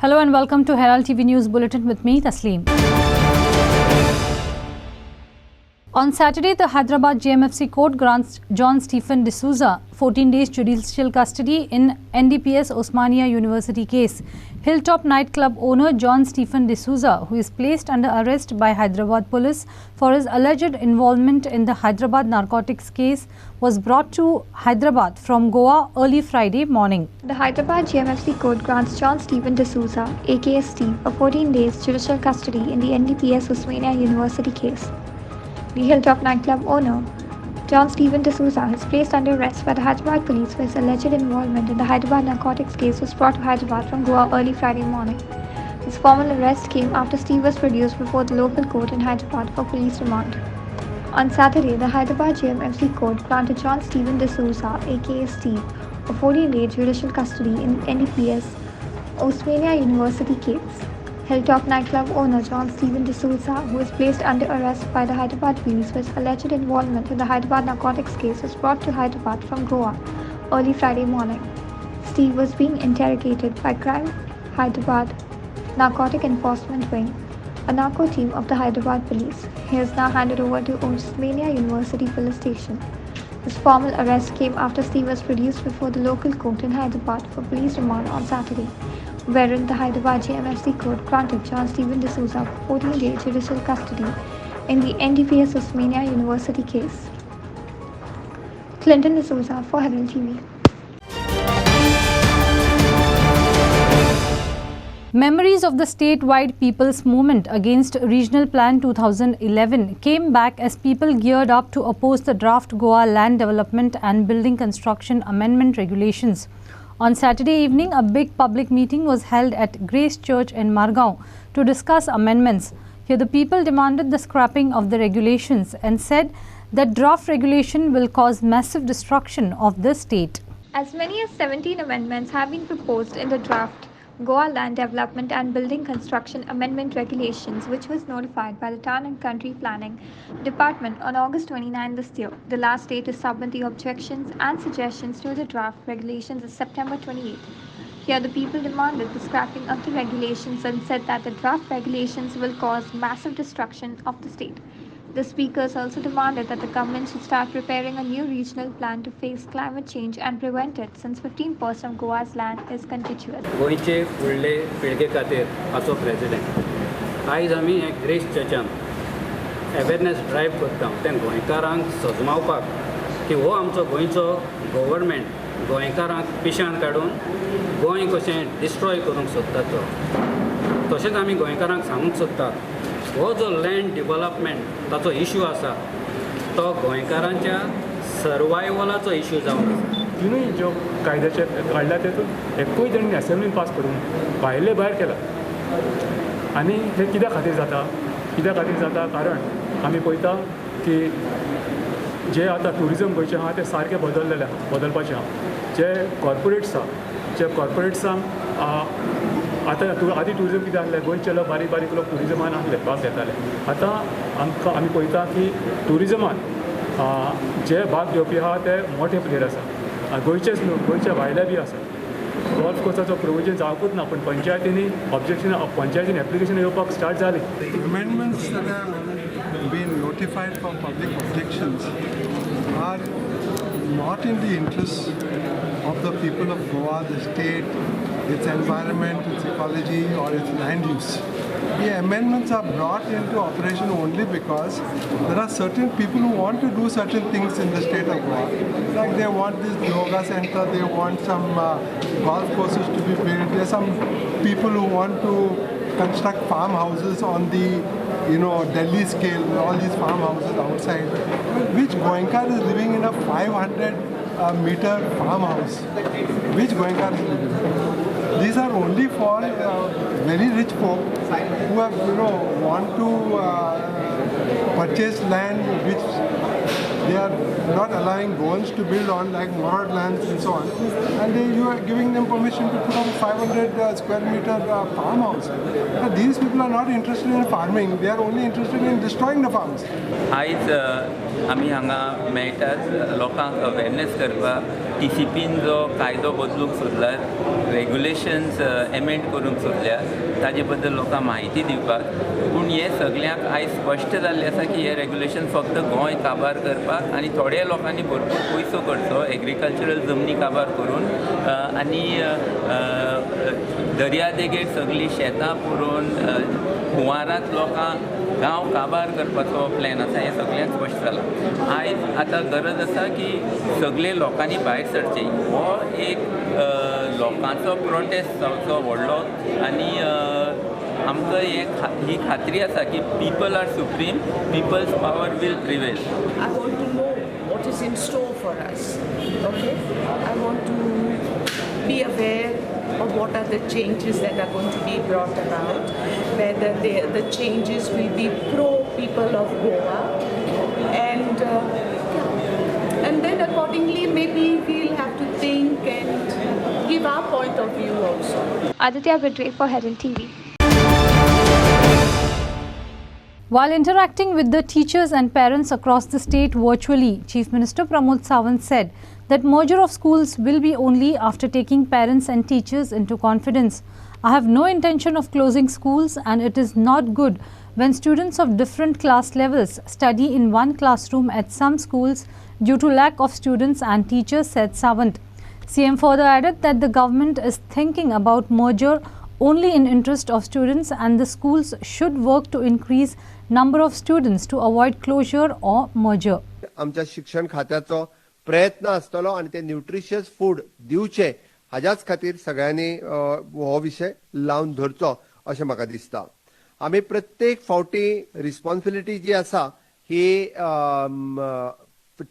Hello and welcome to Herald TV News Bulletin with me, Tasleem. On Saturday, the Hyderabad JMFC Court grants John Stephen D'Souza 14 days judicial custody in NDPS Osmania University case. Hilltop nightclub owner John Stephen D'Souza, who is placed under arrest by Hyderabad police for his alleged involvement in the Hyderabad narcotics case, was brought to Hyderabad from Goa early Friday morning. The Hyderabad JMFC Court grants John Stephen D'Souza, aka Steve, a 14 days judicial custody in the NDPS Osmania University case. The Hilltop nightclub owner, John Stephen D'Souza, is placed under arrest by the Hyderabad police for his alleged involvement in the Hyderabad narcotics case, was brought to Hyderabad from Goa early Friday morning. His formal arrest came after Steve was produced before the local court in Hyderabad for police remand. On Saturday, the Hyderabad JMFC Court granted John Stephen D'Souza, aka Steve, a 14-day judicial custody in NDPS Osmania University case. Hilltop nightclub owner John Stephen D'Souza, who was placed under arrest by the Hyderabad police for his alleged involvement in the Hyderabad narcotics case, was brought to Hyderabad from Goa early Friday morning. Steve was being interrogated by Crime Hyderabad Narcotic Enforcement Wing, a narco team of the Hyderabad police. He is now handed over to Osmania University Police Station. His formal arrest came after Steve was produced before the local court in Hyderabad for police remand on Saturday, wherein the Hyderabad JMFC Court granted John Stephen D'Souza 14-day judicial custody in the NDPS Osmania University case. Clinton D'Souza for Herald TV. Memories of the statewide People's Movement against Regional Plan 2011 came back as people geared up to oppose the draft Goa Land Development and Building Construction Amendment Regulations. On Saturday evening, a big public meeting was held at Grace Church in Margao to discuss amendments. Here, the people demanded the scrapping of the regulations and said that draft regulation will cause massive destruction of the state. As many as 17 amendments have been proposed in the draft Goa Land Development and Building Construction Amendment Regulations, which was notified by the Town and Country Planning Department on August 29 this year. The last day to submit the objections and suggestions to the draft regulations is September 28. Here, the people demanded the scrapping of the regulations and said that the draft regulations will cause massive destruction of the state. The speakers also demanded that the government should start preparing a new regional plan to face climate change and prevent it, since 15% of Goa's land is contiguous. गोंयचे फुडले पिळगे खातीर आजचो president आयज आमी हे grace चर्चान awareness drive करता तें गोंयकारांक सजमावपाक की हो आमचो गोंयचो गव्हर्मेंट गोंयकारांक पिशान काडून गोंय कशें डिस्ट्रॉय करूंक सोदता तो तशेंच आमी गोंयकारांक सांगूंक सोदतात हो जो लँड डेव्हलपमेंट ताचो इश्यू आसा तो गोंयकारांच्या सर्वायवलाचो इश्यू जावन आसा. तिनूय ज्यो कायद्याचे काडल्या तेतून एकूय तेणी असेंब्लीन पास करून भायले भायर केला. आनी हे कित्या खातीर जाता कारण आमी पळयता की जे आतां ट्युरिजम गोंयचें आहा तें सारकें बदलपाचें आहा. जे कॉर्पोरेट्सांक आतां आदी ट्युरिजम कितें आसलें गोंयचे लोक बारीक लोक ट्युरिजमान आसले भाग घेताले. आतां आमी पळयता की ट्युरिजमान जे भाग घेवपी आहा ते मोठे प्लेयर आसा. गोंयचेच न्हू गोंयच्या भायले बी आसा. गोल्फ कोर्साचो प्रोविजन जावपूच ना, पूण पंचायतीन एप्लिकेशन येवपाक स्टार्ट जाली. Amendments that have been notified for public objections are not in the interests of the people of Goa, the state, its environment, its ecology, or its land use. The amendments are brought into operation only because there are certain people who want to do certain things in the state of Goa. Like they want this yoga center, they want some golf courses to be built. There are some people who want to construct farmhouses on the Delhi scale, all these farmhouses outside, which Goenkar is living in a 500-meter farmhouse. Which Goenkar is living? These are only for very rich folk who have, want to purchase land which they are not allowing Goans to build on, like Morad lands and so on. And you are giving them permission to put up a 500 square meter farmhouse. But these people are not interested in farming, they are only interested in destroying the farms. आयज आमी हांगा मेळटात लोकांक awareness करपाक TCPन जो कायदो बदलूंक सोदला regulations amend करूंक सोदल्या ताजे बद्दल लोकांक म्हायती दिवपाक पूण हे सगळ्यांक आयज स्पश्ट जाल्लें आसा की हे रेग्युलेशन फक्त गोंय काबार करपाक आनी थोड्या लोकांनी भरपूर पयसो करचो एग्रीकल्चरल जमनी काबार करून आनी दर्यादेगेर सगळीं शेतां पुरोवन हुंवारांत लोकांक गांव काबार करपाचो प्लॅन आसा हें सगळ्यांक स्पश्ट जालां आयज आतां गरज आसा की सगळे लोकांनी भायर सरचें हो एक लोकांचो प्रोटेस्ट जावचो व्हडलो आनी आमकां ही खात्री आसा की people are supreme people's power will prevail I want to know what is in store for us. Okay? I want to be aware of what are the changes that are going to be brought about, whether the changes will be pro people of Goa, and then accordingly maybe we'll have to think and give our point of view also. Aditya Bidre for Herald TV. While interacting with the teachers and parents across the state virtually, Chief Minister Pramod Sawant said that merger of schools will be only after taking parents and teachers into confidence. I have no intention of closing schools, and it is not good when students of different class levels study in one classroom at some schools due to lack of students and teachers, said Sawant. CM further added that the government is thinking about merger only in interest of students, and the schools should work to increase number of students to avoid closure or merger. आमच्या शिक्षण खात्याचो प्रयत्न आसतलो आणि ते nutritious food दिवचे हाच्याच खातीर सगळ्यांनी हो विषय लावन धरचो अशें म्हाका दिसता. आमी प्रत्येक फावटी रिस्पॉन्सिबिलिटी जी आसा ही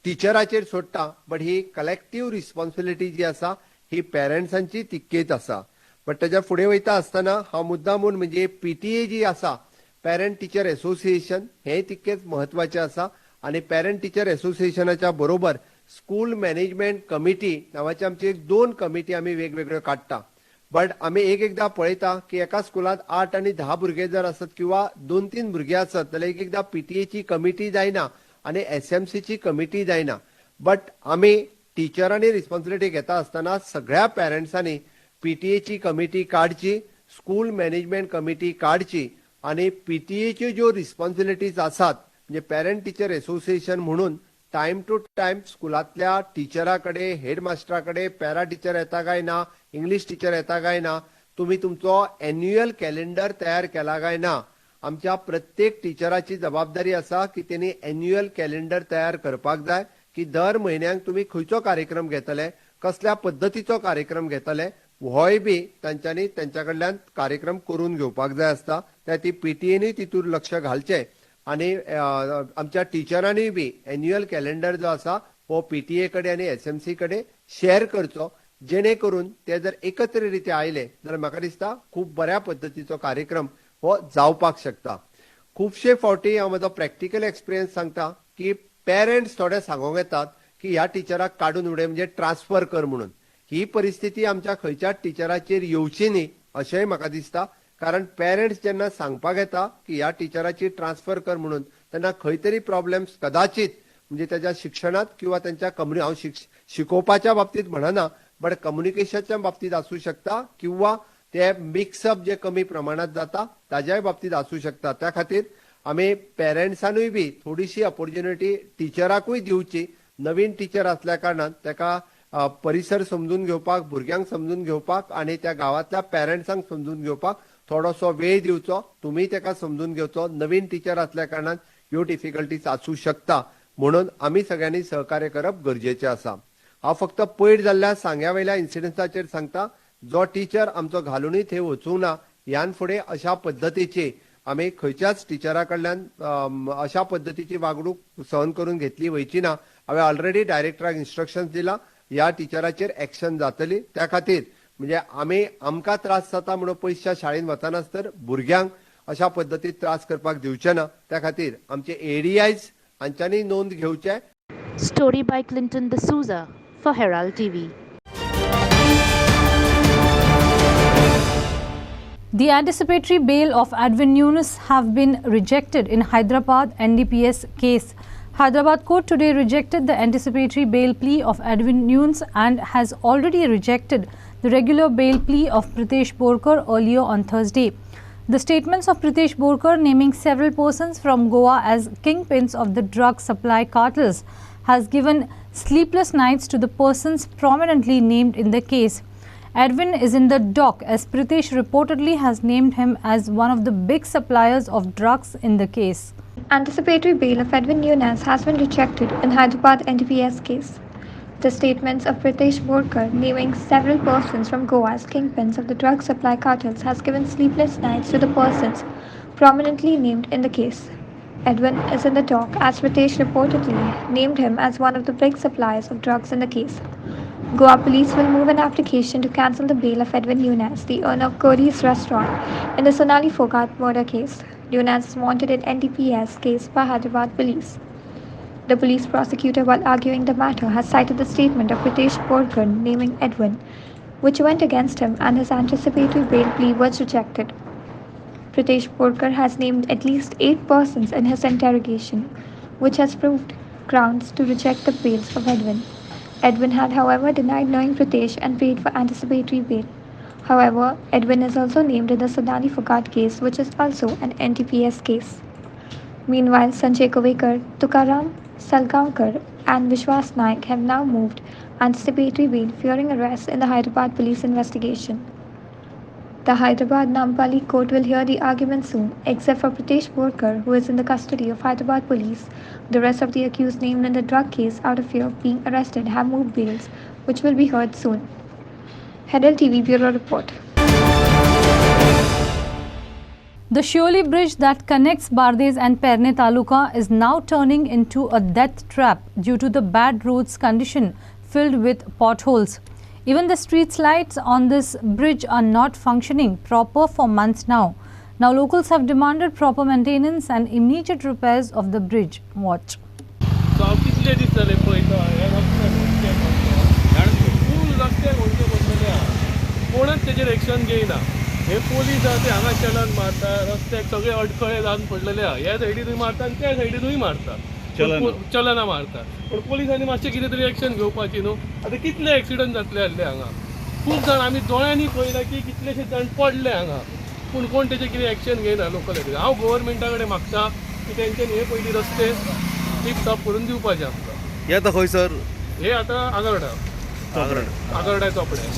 टिचराचेर सोडटा बट ही कलेक्टिव्ह रिस्पॉन्सिबिलिटी जी आसा ही पेरंट्सांची तितकेच आसा. बट ताच्या फुडें वयता आसतना हांव मुद्दामून म्हणजे PTA जी आसा पेरंट टीचर असोसिएशन हे तितकेच महत्वाचे आसा आणि पेरंट टीचर असोसिएशनाच्या बरोबर स्कूल मॅनेजमेंट कमिटी नावाची आमची 2 कमिटी आमी वेगवेगळ्यो काडटा. बट आमी एकदा पळयता की एका स्कुलात 8 आणि 10 भुरगे जर आसत किंवा 2-3 भुरगे आसत जाल्यार एकदा PTA ची कमिटी जायना आणि SMC ची कमिटी जायना. बट आमी टिचरांनी रिस्पॉन्सिबिलिटी घेता आसतना सगळ्या पेरंट्सांनी PTA ची कमिटी काढची, स्कूल मॅनेजमेंट कमिटी काढची आणि PTA च्यो ज्यो रिस्पॉन्सिबिलिटीज आसात म्हणजे पेरंट टीचर असोसिएशन म्हणून टाइम टू टाइम स्कुलातल्या टिचराकडे हेडमास्टराकडे पॅरा टीचर येता काय ना इंग्लिश टीचर येता काय ना तुम्ही तुमचो एन्युअल कॅलेंडर तयार केला काय ना. आमच्या प्रत्येक टिचराची जबाबदारी आसा की त्यांनी एन्युअल कॅलेंडर तयार करपाक जाय की दर म्हयन्याक तुम्ही खंयचो कार्यक्रम घेतले कसल्या पद्धतीचो कार्यक्रम घेतले होय बी तांच्यांनी त्यांच्या कडल्यान कार्यक्रम करून घेवपाक जाय आसता. त्या ती PTAनी तितूर लक्ष घालचे आणि आमच्या टिचरांनी बी एन्युअल कॅलेंडर जो आसा हो PTA कडे आणि SMC कडे शेअर करचो जेणे करून ते जर एकत्र रित्या आयले जाल्यार म्हाका दिसता खूप बऱ्या पद्धतीचो कार्यक्रम हो जावपाक शकता. खूपशे फावटी हांव म्हजो प्रॅक्टिकल एक्सपिरियन्स सांगता की पेरंट्स थोडे सांगूंक येतात की ह्या टिचराक काडून उडय म्हणजे ट्रान्सफर कर म्हणून. ही परिस्थिती आमच्या खंयच्याच टिचराचेर येवची न्ही अशेंय म्हाका दिसता. कारण पेरंट्स जेन्ना सांगपाक येता की ह्या टिचराची ट्रान्सफर कर म्हणून तेन्ना खंय तरी प्रॉब्लेम्स कदाचित म्हणजे त्याच्या शिक्षणात किंवा त्यांच्या हांव शिकोवपाच्या बाबतीत म्हणना बट कम्युनिकेशनच्या बाबतीत आसूं शकता किंवा ते मिक्सअप जे कमी प्रमाणात जाता ताज्याय बाबतीत आसूं शकता. त्या खातीर आमी पेरंट्सांनूय बी थोडीशी ऑपॉर्च्युनिटी टिचराकूय दिवची. नवीन टिचर असल्या कारणान ताका परिसर समजून घेवपाक भुरग्यांक समजून घेवपाक आणि त्या गावातल्या पेरंट्सांक समजून घेवपाक थोडोसो वेळ दिवचो. तुम्ही ताका समजून घेवचो. नवीन टीचर असल्या कारणान ह्यो डिफिकल्टीज आसूं शकता म्हणून आमी सगळ्यांनी सहकार्य करप गरजेचें आसा. हांव फक्त पयर जाल्ल्या सांग्या वयल्या इन्सिडन्साचेर सांगता. जो टीचर आमचो घालूनय थंय वचूंक ना ह्यान फुडें अशा पद्दतीची आमी खंयच्याच टिचरा कडल्यान अशा पद्दतीची वागणूक सहन करून घेतली वयची ना. हांवें ऑलरेडी डायरेक्टराक इन्स्ट्रक्शन्स दिला ह्या टिचराचेर एक्शन जातली. त्या खातीर म्हणजे आमकां त्रास जाता म्हणून पयसच्या शाळेन वतानाच तर भुरग्यांक अशा पद्दतीन त्रास करपाक दिवचे ना. त्या खातीर आमचे ADIs हांच्यांनी नोंद घेवचे. Story by Clinton D'Souza for Herald TV. The anticipatory bail of Advin Yunus have been rejected in Hyderabad NDPS case. Hyderabad court today rejected the anticipatory bail plea of Edwin Nunes and has already rejected the regular bail plea of Pritesh Borkar earlier on Thursday. The statements of Pritesh Borkar naming several persons from Goa as kingpins of the drug supply cartels has given sleepless nights to the persons prominently named in the case. Edwin is in the dock as Pritesh reportedly has named him as one of the big suppliers of drugs in the case. Anticipatory bail of Edwin Nunes has been rejected in Hyderabad NDPS case. The statements of Pritesh Borkar naming several persons from Goa as kingpins of the drug supply cartels has given sleepless nights to the persons prominently named in the case. Edwin is in the dock as Pritesh reportedly named him as one of the big suppliers of drugs in the case. Goa police will move an application to cancel the bail of Edwin Nunes, the owner of Cody's restaurant, in the Sonali Fogart murder case. Nunes is wanted in NDPS case by Hyderabad police. The police prosecutor, while arguing the matter, has cited the statement of Pritesh Borkar naming Edwin, which went against him, and his anticipatory bail plea was rejected. Pritesh Borkar has named at least 8 persons in his interrogation, which has proved grounds to reject the bails of Edwin. Edwin had, however, denied knowing Pritesh and paid for anticipatory bail. However, Edwin is also named in the Sonali Fogart case, which is also an NTPS case. Meanwhile, Sanjay Kovekar, Tukaram Salgaonkar and Vishwas Naik have now moved anticipatory bail fearing arrest in the Hyderabad police investigation. The Hyderabad Nampally court will hear the argument soon, except for Pritesh Borkar, who is in the custody of Hyderabad police. The rest of the accused named in the drug case, out of fear of being arrested, have moved bails, which will be heard soon. Herald TV Bureau Report. The Shioli bridge that connects Bardez and Perne Taluka is now turning into a death trap due to the bad roads condition filled with potholes. Even the street lights on this bridge are not functioning proper for months now. Now locals have demanded proper maintenance and immediate repairs of the bridge. Watch. हे police आहा ते हांगा चलन मारता रस्त्याक सगळे अडखळे जावन पडलेले आहा ह्या सायडीनूय मारता आनी त्या सायडीनूय मारता चलना मारता पण पोलिसांनी मातशें कितें तरी एक्शन घेवपाची न्हू आतां कितले एक्सिडंट जातले आसले हांगा खूब जाण आमी दोळ्यांनी पळयला की कितलेशे जाण पडले हांगा पूण कोण तेजें कितें एक्शन घेयना लोकल हांव गव्हर्मेंटा कडेन मागता की तेंच्यांनी हे पयलीं रस्ते टीप टॉप करून दिवपाचे आमकां हे आतां खंय सर हे आतां आगर्डा चोपडे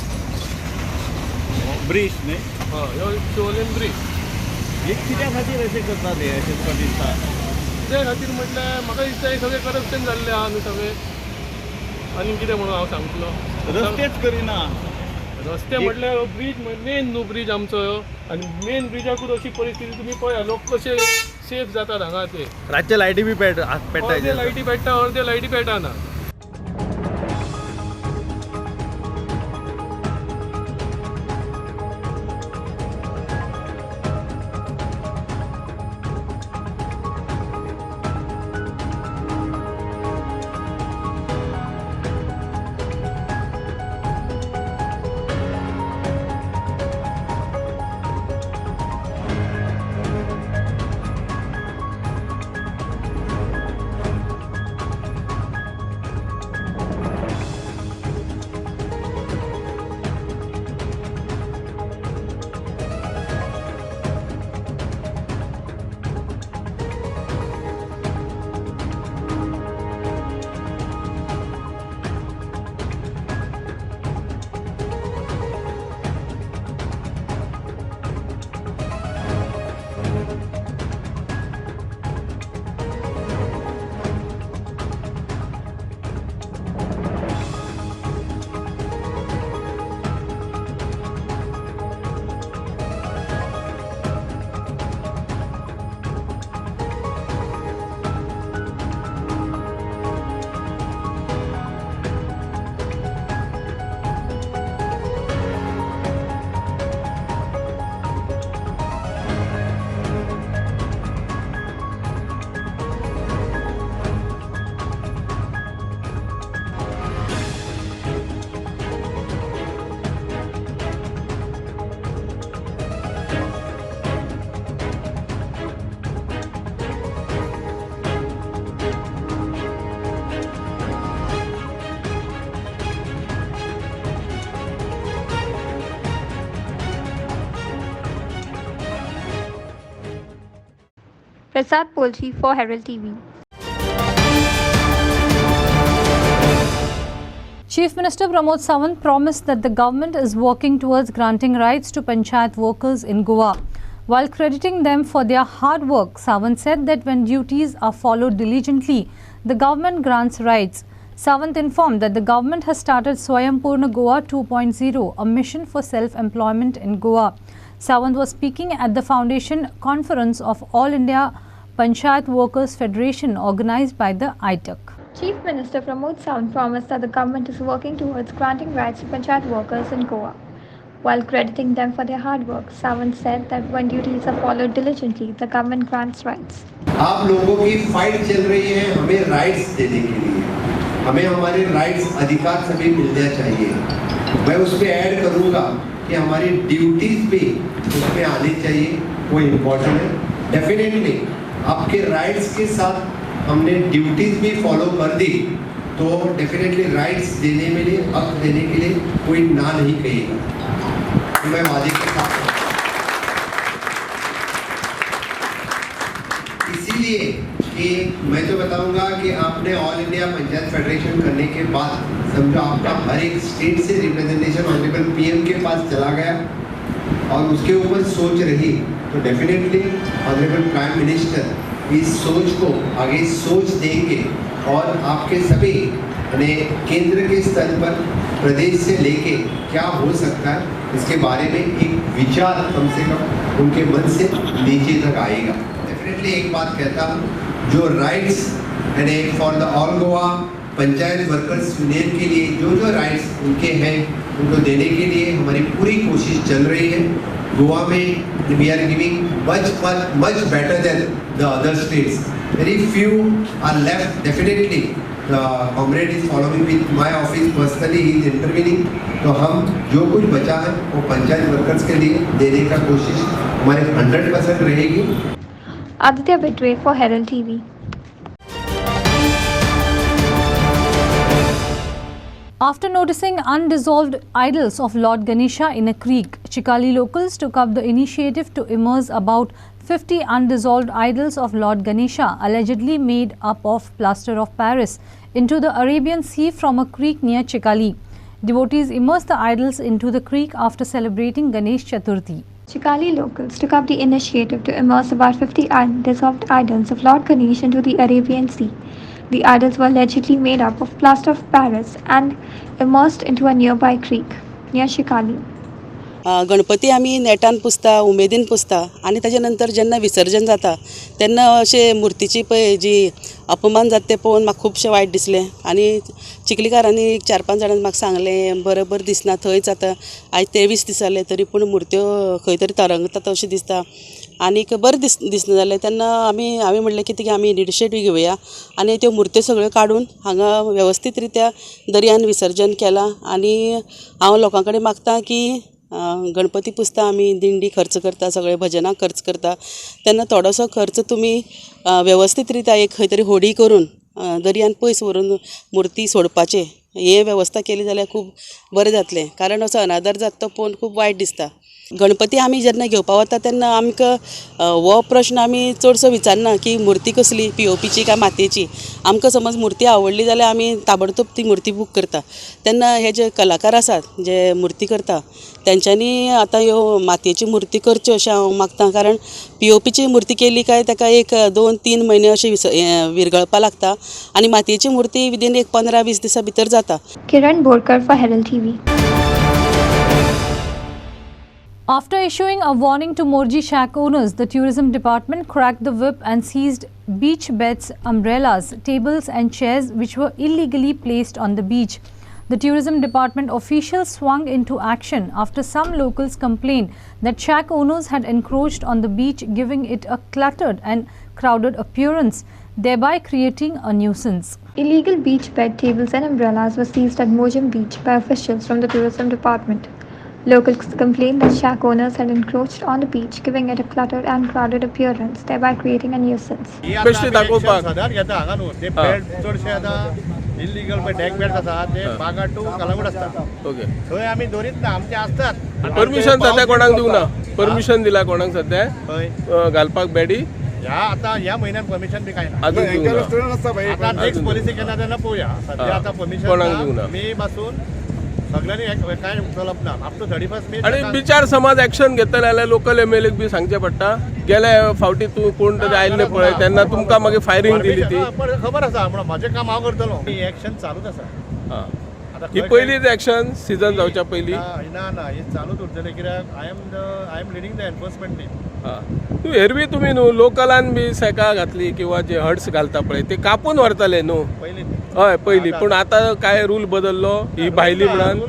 ब्रिज न्ही हय ह्यो शिवोलेम ब्रिज हे कित्या खातीर अशें करतात हे अशें तुका दिसता ते खातीर म्हटल्यार म्हाका दिसता हे सगळें करप्शन जाल्लें आहा न्हू सगळें आनी कितें म्हणून हांव सांगतलो रस्तेच करिना रस्ते म्हटल्यार ब्रिज मेन न्हू ब्रिज आमचो आनी मेन ब्रिजाकूच अशी परिस्थिती तुमी पळया लोक कशे सेफ जातात हांगा ते रातचे लायटी बी पेटता अर्दे लायटी पेट्टा अर्दे लायटी पेटाना Prasad Polchi for Herald TV. Chief Minister Pramod Sawant promised that the government is working towards granting rights to panchayat workers in Goa. While crediting them for their hard work, Sawant said that when duties are followed diligently, the government grants rights. Sawant informed that the government has started Swayampurna Goa 2.0, a mission for self-employment in Goa. Sawant was speaking at the foundation conference of All India Panchayat Workers Federation organized by the ITUC. Chief Minister Pramod Sawant promised that the government is working towards granting rights to panchayat workers in Goa. While crediting them for their hard work, Sawant said that when duties are followed diligently, the government grants rights. आप लोगों की fight चल रही है हमें rights देने के लिए, हमें हमारे राइट्स अधिकार सभी मिलना चाहिए। मैं उस पर ऐड करूँगा कि हमारी ड्यूटीज भी उसमें आनी चाहिए, वो इम्पोर्टेंट है। डेफिनेटली आपके राइट्स के साथ हमने ड्यूटीज भी फॉलो कर दी तो डेफिनेटली राइट्स देने में लिए हक देने के लिए कोई ना नहीं कहेगा। तो मैं वादे के साथ इसीलिए कि मैं तो बताऊंगा कि आपने ऑल इंडिया पंचायत फेडरेशन करने के बाद समझो आपका हर एक स्टेट से रिप्रेजेंटेशन ऑनरेबल पीएम के पास चला गया और उसके ऊपर सोच रही तो डेफिनेटली ऑनरेबल प्राइम मिनिस्टर इस सोच को आगे सोच देंगे और आपके सभी केंद्र के स्तर पर प्रदेश से लेके क्या हो सकता है इसके बारे में एक विचार कम से कम उनके मन से नीचे तक आएगा। डेफिनेटली एक बात कहता हूँ जो rights for the all Goa panchayat workers union के लिए जो राइट्स उनके हैं उनको देने के लिए हमारी पूरी कोशिश चल रही है। गोवा में we are giving much better than the other states. Very few are left. Definitely, the comrade is following with my office personally. He is intervening. तो हम जो कुछ बचा है वो पंचायत वर्कर्स के लिए देने का कोशिश हमारे 100% रहेगी। Aditya Bitwe for Herald TV. After noticing undissolved idols of Lord Ganesha in a creek, Chikali locals took up the initiative to immerse about 50 undissolved idols of Lord Ganesha, allegedly made up of plaster of Paris, into the Arabian Sea from a creek near Chikali. Devotees immersed the idols into the creek after celebrating Ganesh Chaturthi. Chikali locals took up the initiative to immerse about 50 undissolved idols of Lord Ganesh into the Arabian Sea. The idols were allegedly made up of plaster of Paris and immersed into a nearby creek near Chikali. Ganpati आमी नेटान पुसता उमेदीन पुसता आनी ताजे नंतर जेन्ना विसर्जन जाता तेन्ना अशे मूर्तीची पळय जी अपमान जाता ते पळोवन म्हाका खुबशें वायट दिसलें आनी चिखलीकारांनी 4-5 जाणांनी म्हाका सांगलें बरोबर दिसना थंयच आतां आयज 23 दीस जाले तरी पूण मुर्त्यो खंय तरी तरंगतात अशें दिसता आनीक बरें दिसना जालें तेन्ना हांवें म्हणलें की आमी इनिशिएटीव घेवया आनी त्यो मुर्त्यो सगळ्यो काडून हांगा वेवस्थीत रित्या दर्यान विसर्जन केलां आनी हांव लोकां कडेन मागतां की गणपती पुजता आमी दिंडी खर्च करता सगळे भजनाक खर्च करता तेन्ना थोडोसो खर्च तुमी वेवस्थीत रित्या एक खंय तरी होडी करून दर्यान पयस व्हरून मुर्ती सोडपाचे हे वेवस्था केली जाल्यार खूब बरें जातलें कारण असो अनादर जाता तो पळोवन खूब वायट दिसता गणपती आमी जेन्ना घेवपा वता तेन्ना आमकां हो प्रश्न आमी चडसो विचारना की मुर्ती कसली POPची काय मातयेची आमकां समज मुर्ती आवडली जाल्यार आमी ताबडतोब ती मुर्ती बूक करता तेन्ना हे जे कलाकार आसात जे मुर्ती करता तेंच्यांनी आतां ह्यो मातयेची मुर्ती करच्यो अशें हांव मागतां कारण POPची मुर्ती केली काय ताका 1-2-3 म्हयने अशें विरगळपा लागता आनी मातयेची मुर्ती विदीन 15-20 दिसां भितर जाता. Kiran Borkar for Herald TV. After issuing a warning to Morji shack owners, the tourism department cracked the whip and seized beach beds, umbrellas, tables and chairs which were illegally placed on the beach. The tourism department officials swung into action after some locals complained that shack owners had encroached on the beach, giving it a cluttered and crowded appearance, thereby creating a nuisance. Illegal beach bed, tables and umbrellas were seized at Mojam Beach by officials from the tourism department. Locals complained that shack owners had encroached on the beach, giving it a cluttered and crowded appearance, thereby creating a nuisance. Illegal deck bed आसा ते बागा to Calangute आसता okay थंय आमी दवरीत ना आमचे आसतात permission सद्या कोणाक दिवना परमिशन दिला कोणाक सद्या घालपाक बेडी ह्या म्हयन्यात परमिशन बी काय ना. आता आता नेक्स्ट पॉलिसी केला तेन्ना पळोवया. सध्या आता परमिशन मे पासून सगळ्यांनी काय चलप ना. अप टू 31 मे. आणि बिचार समाज ऍक्शन घेतले जाल्यार लोकल एमएलएक बी सांगचे पडटा. गेल्या फावटी तूं कोण तरी आयल्ले पळय तेन्ना तुमकां मागीर फायरिंग दिली ती. खबर आसा म्हणून म्हजें काम हांव करतलो. ही एक्शन चालूच आसा. ही पहिलीच ऍक्शन सीझन जावच्या पयलीं. ना ही चालूच उरतली कित्याक I am leading the enforcement team. तूं एरवी तुमी न्हू लोकलान बी सेका घातली किंवा जे हर्ट्स घालता पळय ते कापून व्हरतले न्हू. हय पयलीं. पूण आतां काय रूल बदललो ही भायली म्हणून.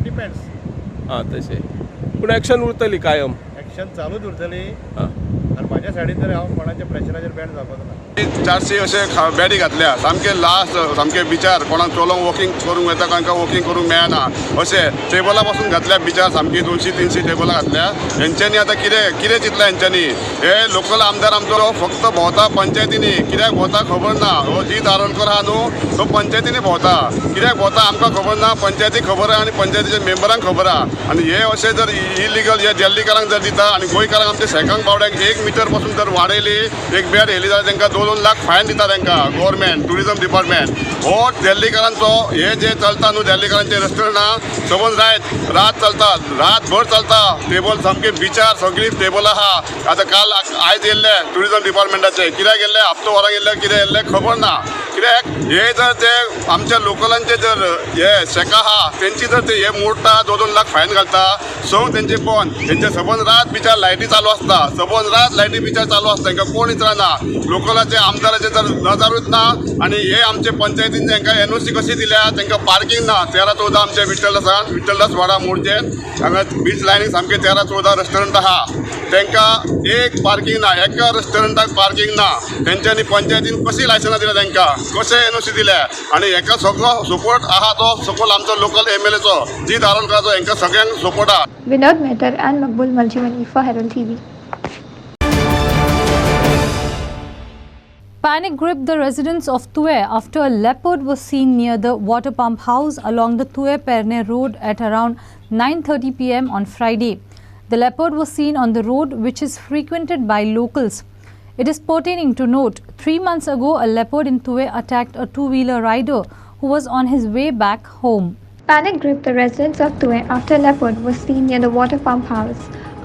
डिपेंड्स. तशें. पूण एक्शन उरतली कायम. एक्शन चालूच उरतली. आनी म्हाज्या सायडीन तर हांव कोणाच्या प्रेशराचेर बॅन जावपाचो ना. 400 अशे बॅडी घातल्या सामके लास्ट सामके बिचार कोणाक चलोंक वॉकिंग करूंक येता तांकां वॉकिंग करूंक मेळना अशें टेबला पासून घातल्या बिचार सामकी 200-300 टेबलां घातल्या. हेंच्यांनी आतां कितें चिंतलां हेंच्यांनी. हे लोकल आमदार आमचो फक्त भोंवता पंचायतींनी. कित्याक भोंवता खबर ना. हो जी धारणकर आहा न्हू तो पंचायतींनी भोंवता. कित्याक भोंवता आमकां खबर ना. पंचायतीक खबर आहा आनी पंचायतीच्या मेंबरांक खबर आहा. आनी हे अशें जर इलिगल हे दिल्लीकारांक जर दिता आनी गोंयकारांक आमच्या सेकांक बावड्यांक 1 मीटर पासून जर वाडयली एक बॅड येयली जाल्यार तांकां 2-2 लाख फायन दिता तांकां गव्हर्मेंट टुरिजम डिपार्टमेंट. हो दिल्लीकारांचो हे जे चलता न्हू दिल्लीकारांचे रेस्टॉरंटां समज रात चलता रातभर चलता. टेबल सामके बिचार सगळी टेबल आहा. आतां काल आयज येयल्ले टुरिजम डिपार्टमेंटाचे कित्याक येयल्ले हप्तो वरां येयल्ले कितें येयल्ले खबर ना. कित्याक हे जर ते आमच्या लोकलांचे जर हे शेका आहा तेंची जर ते हे मोडटा 2-2 लाख फायन घालता सो तेंचे पण तेंचे सबंद रात बिचार लायटी चालू आसता. सबंद रात लायटी बिचार चालू आसता. तांकां कोण विचारना. लोकलाचे आमदाराचे तर नजारूच ना. आनी हे आमचे पंचायतीन तांकां एनओसी कशी दिल्या तांकां पार्किंग ना. 13-14 आमचे विठ्ठलदास वाडा मोडचेर हांगा बीच लायनीक सामके 13-14 रेस्टॉरंट आहा. तांकां एक पार्किंग ना. एका रेस्टॉरंटाक पार्किंग ना. तेंच्यांनी पंचायतीन कशी लायसनां दिल्या तांकां कशें एनओसी दिल्या. आनी हेका सगळो सपोर्ट आहा तो सकल आमचो लोकल एमएलएचो जी धारणकराचो हेंकां सगळ्यांक सपोर्ट आहा. Vinod Mehtar and Makbul Maljimani for Herald TV. Panic gripped the residents of Tuer after a leopard was seen near the water pump house along the Tuer-Perne road at around 9:30 p.m. on Friday. The leopard was seen on the road, which is frequented by locals. It is pertaining to note, 3 months ago, a leopard in Tuer attacked a two-wheeler rider who was on his way back home. Panic gripped the residents of Tuer after a leopard was seen near the water pump house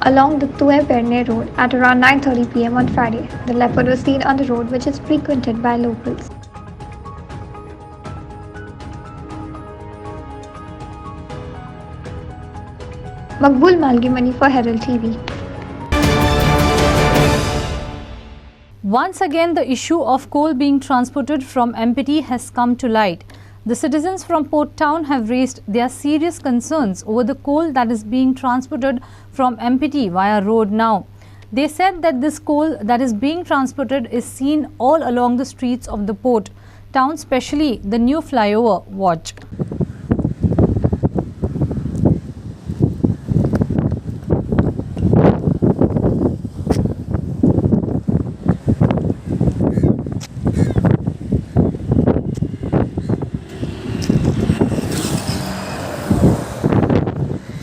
along the Tuer-Perne road at around 9:30 p.m. on Friday. The leopard was seen on the road, which is frequented by locals. Makbul Maljimani for Herald TV. Once again, the issue of coal being transported from MPT has come to light. The citizens from Port Town have raised their serious concerns over the coal that is being transported from MPT via road now. They said that this coal that is being transported is seen all along the streets of the Port Town, especially the new flyover watch.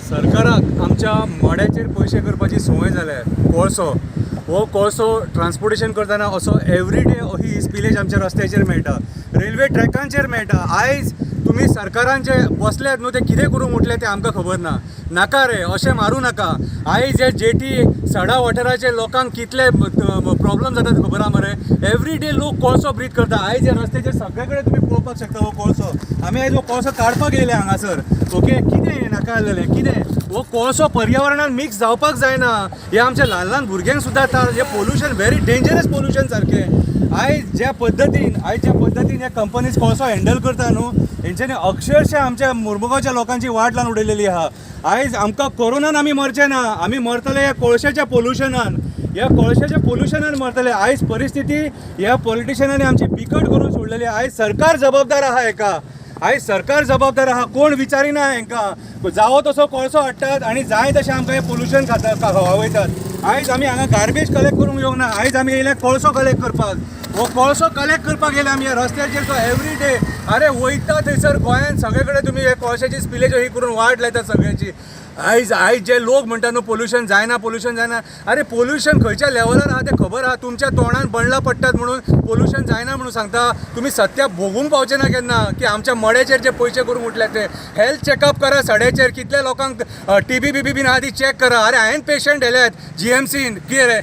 सरकाराक आमच्या मड्याचेर पयशे करपाची संवय जाल्या. कोळसो हो कोळसो transportation करतना असो एवरीडे ही स्पिलेज आमच्या रस्त्याचेर मेळटा. रेल्वे ट्रॅकांचेर मेळटा. आयज तुमी सरकारांचे बसल्यात न्हू ते कितें करूंक उठले ते आमकां खबर ना. नाका रे अशें मारूं नाका. आयज हे जेटी सडा वाठाराचे लोकांक कितले प्रॉब्लम जातात खबर आहा मरे. एवरीडे लोक कोळसो ब्रीथ करता. आयज ह्या रस्त्याचेर सगळे कडेन तुमी पळोवपाक शकता हो कोळसो. आमी आयज हो कोळसो काडपाक येयले हांगासर. ओके कितें हें नाका आसलेलें कितें. हो कोळसो पर्यावरणान मिक्स जावपाक जायना. हे आमच्या ल्हान ल्हान भुरग्यांक सुद्दां हे पोल्युशन व्हेरी डेंजरस पोल्युशन सारकें. आयज ज्या पद्दतीन ह्या कंपनीज कोळसो हँडल करता न्हू हेंच्यांनी अक्षरशः आमच्या मुरमुगांवच्या लोकांची वाट लावन उडयलेली आहा. आयज आमकां कोरोनान आमी मरचे ना. आमी मरतले ह्या कोळशाच्या पोल्युशनान. ह्या कोळशाच्या पोल्युशनान मरतले. आयज परिस्थिती ह्या पॉलिटिशियनांनी आमची बिकट करून सोडलेली. आयज सरकार जबाबदार आहा हेका. आयज सरकार जबाबदार आहा. कोण विचारिना हेंकां. जावो तसो कोळसो हाडटात आनी जाय तशें आमकां हें पोल्युशन वयतात. आयज आमी हांगा गार्बेज कलेक्ट करूंक येवंक ना. आयज आमी येयले कोळसो कलेक्ट करपाक. हो कोळसो कलेक्ट करपाक येयले आमी ह्या रस्त्याचेर तो एवरीडे. अरे वयता थंयसर गोंयान सगळे कडेन तुमी हे कोळशाची स्पिलेज ही करून वाट लायतात सगळ्यांची. आयज जे लोक म्हणटा न्हू पोल्युशन जायना अरे पोल्युशन खंयच्या लेवलार आहा तें खबर आहा तुमच्या तोंडान बंडला पडटात म्हणून पोल्युशन जायना म्हणून सांगता तुम्ही सत्या भोगूंक पावचे ना केन्ना की आमच्या मड्याचेर जे पयशे करून उठले ते हेल्थ चॅकअप करा सड्याचेर कितल्या लोकांक TB बीन आहा ती चॅक करा अरे हांवें पेशंट येल्यात GMCन कितें रे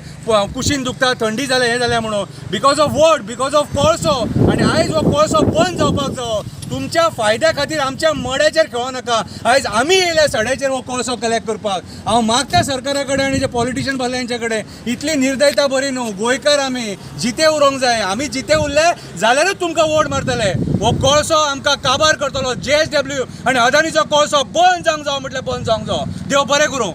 कुशीन दुखता थंडी जाल्या हें जाल्या म्हणून because of what because of कोळसो आनी आयज हो कोळसो बंद जावपाक जायो तुमच्या फायद्या खातीर आमच्या मड्याचेर खेळो नाका आयज आमी येयल्या सड्याचेर हो कोळसो कलेक्ट करपाक हांव मागता सरकारा कडेन आनी जे पॉलिटिशियन बायलांच्या कडेन इतली निर्दयता बरी न्हू गोंयकार आमी जिते उरोंक जाय आमी जिते उरले जाल्यारूच तुमकां वोट मारतले हो कोळसो आमकां काबार करतलो JSW आनी अदानीचो कोळसो बंद जावंक जावो म्हटल्यार बंद जावंक जावो देव बरें करूं.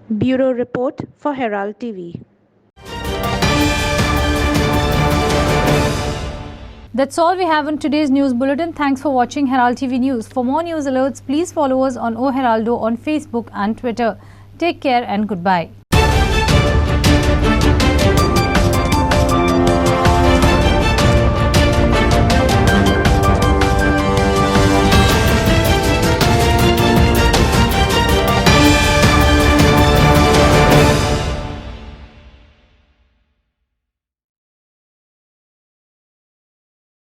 Bureau Report for Herald TV. That's all we have in today's news bulletin. Thanks for watching Herald TV News. For more news alerts, please follow us on O Heraldo on Facebook and Twitter. Take care and goodbye.